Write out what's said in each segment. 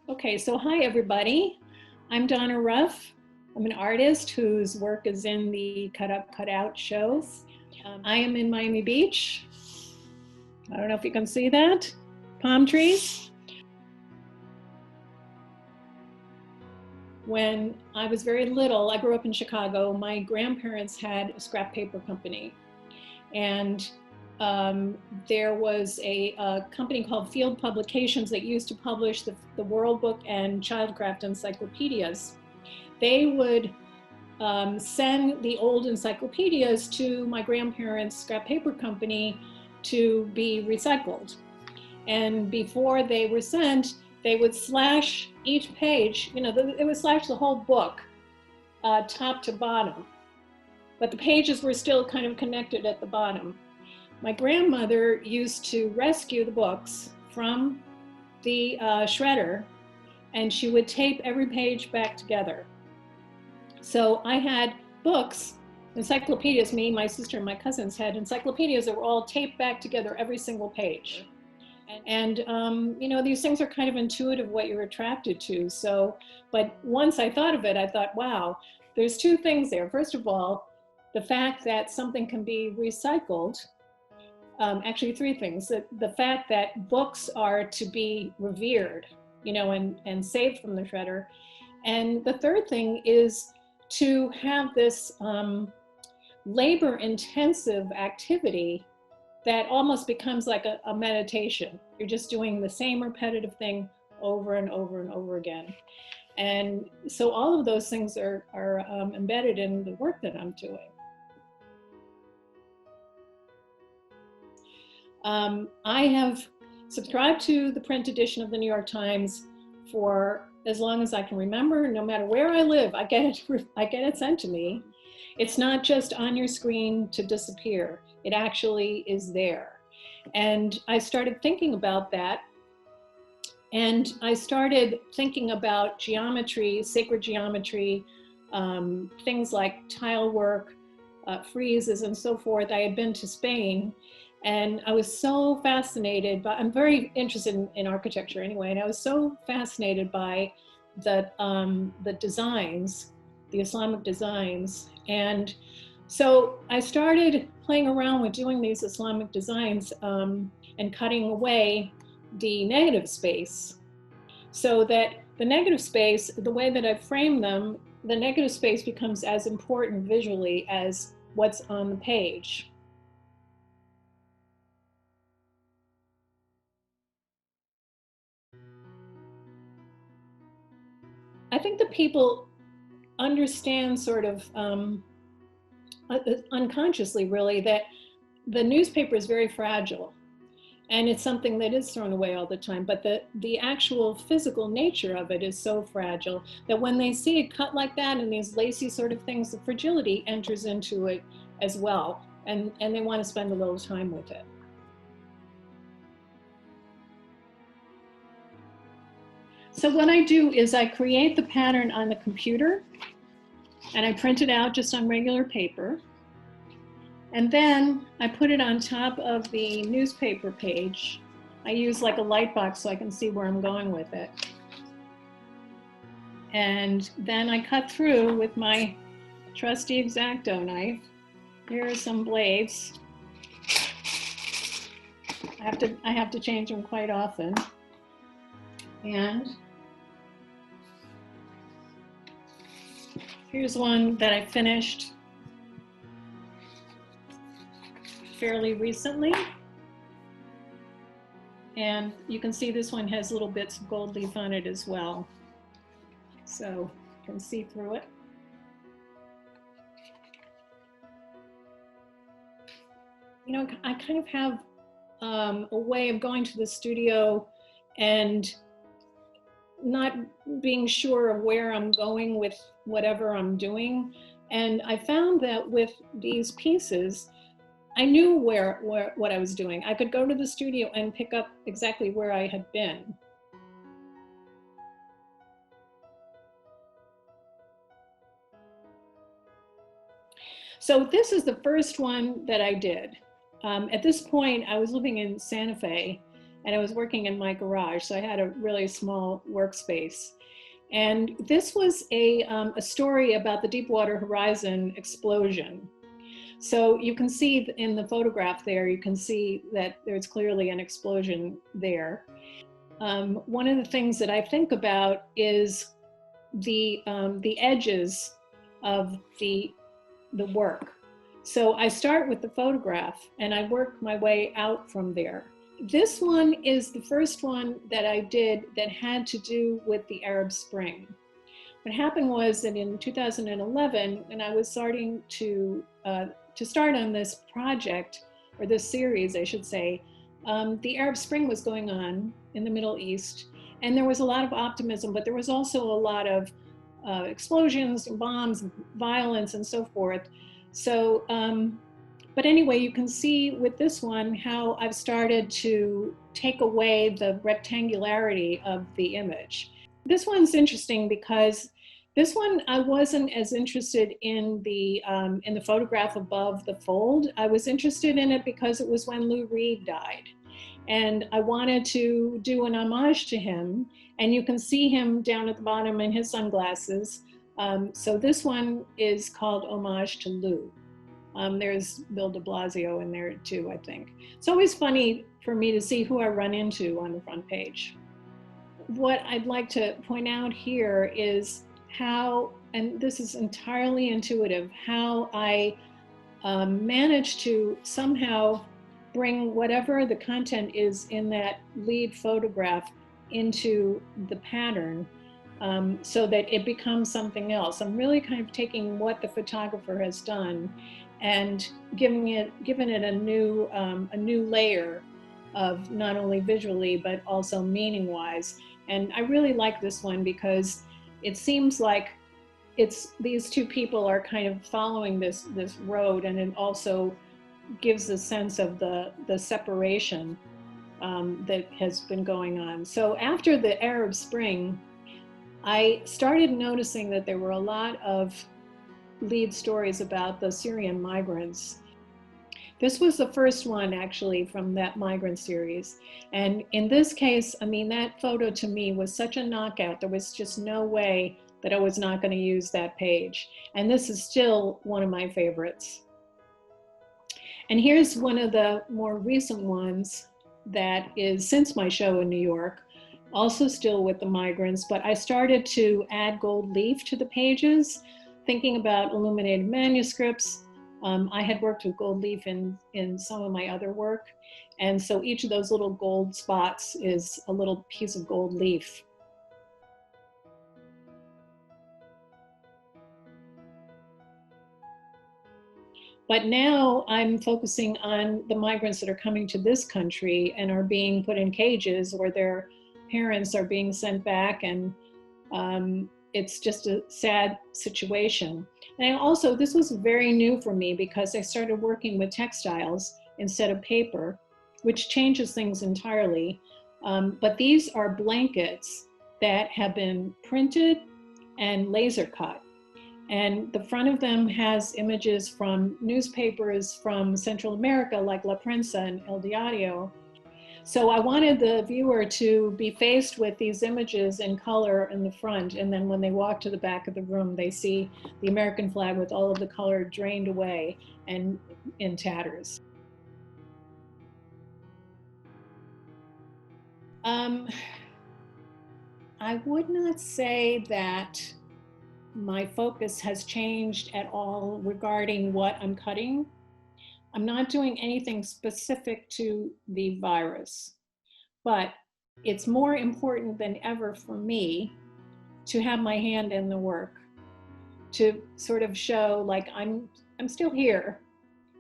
Okay, so hi everybody. I'm Donna Ruff. I'm an artist whose work is in the cut up, cut out shows. I am in Miami Beach. I don't know if you can see that. Palm trees. When I was very little, I grew up in Chicago. My grandparents had a scrap paper company. And there was a company called Field Publications that used to publish the World Book and Childcraft encyclopedias. They would send the old encyclopedias to my grandparents' scrap paper company to be recycled. And before they were sent, they would slash each page, it would slash the whole book, top to bottom. But the pages were still kind of connected at the bottom. My grandmother used to rescue the books from the shredder, and she would tape every page back together. So I had books, encyclopedias, me, my sister, and my cousins had encyclopedias that were all taped back together, every single page. And these things are kind of intuitive what you're attracted to. So, but once I thought of it, I thought, wow, there's two things there. First of all, the fact that something can be recycled, actually three things. The fact that books are to be revered, and saved from the shredder. And the third thing is to have this labor-intensive activity that almost becomes like a meditation. You're just doing the same repetitive thing over and over and over again. And so all of those things are embedded in the work that I'm doing. I have subscribed to the print edition of the New York Times for as long as I can remember. No matter where I live, I get it sent to me. It's not just on your screen to disappear. It actually is there. And I started thinking about that. And I started thinking about geometry, sacred geometry, things like tile work, friezes and so forth. I had been to Spain, and I was so fascinated by, I'm very interested in architecture anyway, and I was so fascinated by the designs, the Islamic designs. And so I started playing around with doing these Islamic designs and cutting away the negative space, so that the negative space, the way that I frame them, the negative space becomes as important visually as what's on the page. I think that people understand sort of unconsciously really that the newspaper is very fragile, and it's something that is thrown away all the time, but the actual physical nature of it is so fragile that when they see it cut like that and these lacy sort of things, the fragility enters into it as well, and they want to spend a little time with it. So what I do is I create the pattern on the computer, and I print it out just on regular paper. And then I put it on top of the newspaper page. I use like a light box so I can see where I'm going with it. And then I cut through with my trusty X-Acto knife. Here are some blades. I have to change them quite often. And here's one that I finished fairly recently. And you can see this one has little bits of gold leaf on it as well. So you can see through it. I kind of have a way of going to the studio and not being sure of where I'm going with whatever I'm doing. And I found that with these pieces, I knew what I was doing. I could go to the studio and pick up exactly where I had been. So this is the first one that I did. At this point, I was living in Santa Fe, and I was working in my garage, so I had a really small workspace. And this was a story about the Deepwater Horizon explosion. So you can see in the photograph there, you can see that there's clearly an explosion there. One of the things that I think about is the edges of the work. So I start with the photograph and I work my way out from there. This one is the first one that I did that had to do with the Arab Spring. What happened was that in 2011, when I was starting to start on this project, or this series, I should say, the Arab Spring was going on in the Middle East, and there was a lot of optimism, but there was also a lot of explosions, bombs, violence, and so forth. So, but anyway, you can see with this one how I've started to take away the rectangularity of the image. This one's interesting because this one I wasn't as interested in the photograph above the fold. I was interested in it because it was when Lou Reed died. And I wanted to do an homage to him. And you can see him down at the bottom in his sunglasses. So this one is called Homage to Lou. There's Bill de Blasio in there too, I think. It's always funny for me to see who I run into on the front page. What I'd like to point out here is how, and this is entirely intuitive, how I managed to somehow bring whatever the content is in that lead photograph into the pattern so that it becomes something else. I'm really kind of taking what the photographer has done and giving it a new layer of not only visually but also meaning-wise. And I really like this one because it seems like these two people are kind of following this road, and it also gives a sense of the separation that has been going on. So after the Arab Spring, I started noticing that there were a lot of lead stories about the Syrian migrants. This was the first one actually from that migrant series. And in this case, I mean, that photo to me was such a knockout. There was just no way that I was not going to use that page. And this is still one of my favorites. And here's one of the more recent ones that is since my show in New York, also still with the migrants, but I started to add gold leaf to the pages, thinking about illuminated manuscripts. I had worked with gold leaf in some of my other work. And so each of those little gold spots is a little piece of gold leaf. But now I'm focusing on the migrants that are coming to this country and are being put in cages, or their parents are being sent back, and it's just a sad situation. And also, this was very new for me because I started working with textiles instead of paper, which changes things entirely. But these are blankets that have been printed and laser cut. And the front of them has images from newspapers from Central America, like La Prensa and El Diario. So I wanted the viewer to be faced with these images in color in the front, and then when they walk to the back of the room, they see the American flag with all of the color drained away and in tatters. I would not say that my focus has changed at all regarding what I'm cutting. I'm not doing anything specific to the virus, but it's more important than ever for me to have my hand in the work, to sort of show like I'm still here.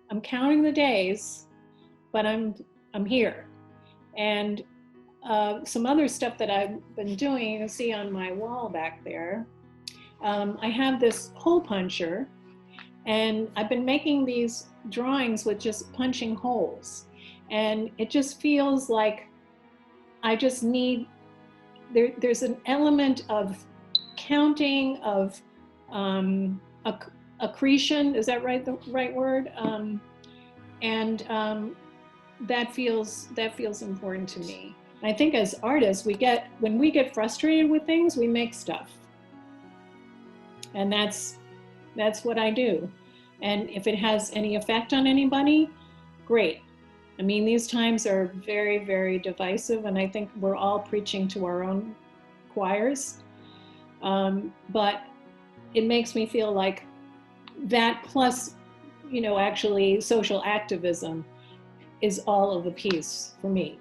I'm counting the days, but I'm here. And some other stuff that I've been doing, you can see on my wall back there. I have this hole puncher, and I've been making these drawings with just punching holes. And it just feels like I just need, there's an element of counting, of accretion, is that right, the right word? And that feels important to me. I think as artists, when we get frustrated with things, we make stuff. And that's what I do. And if it has any effect on anybody, great. I mean, these times are very, very divisive, and I think we're all preaching to our own choirs. But it makes me feel like that plus, actually social activism is all of the piece for me.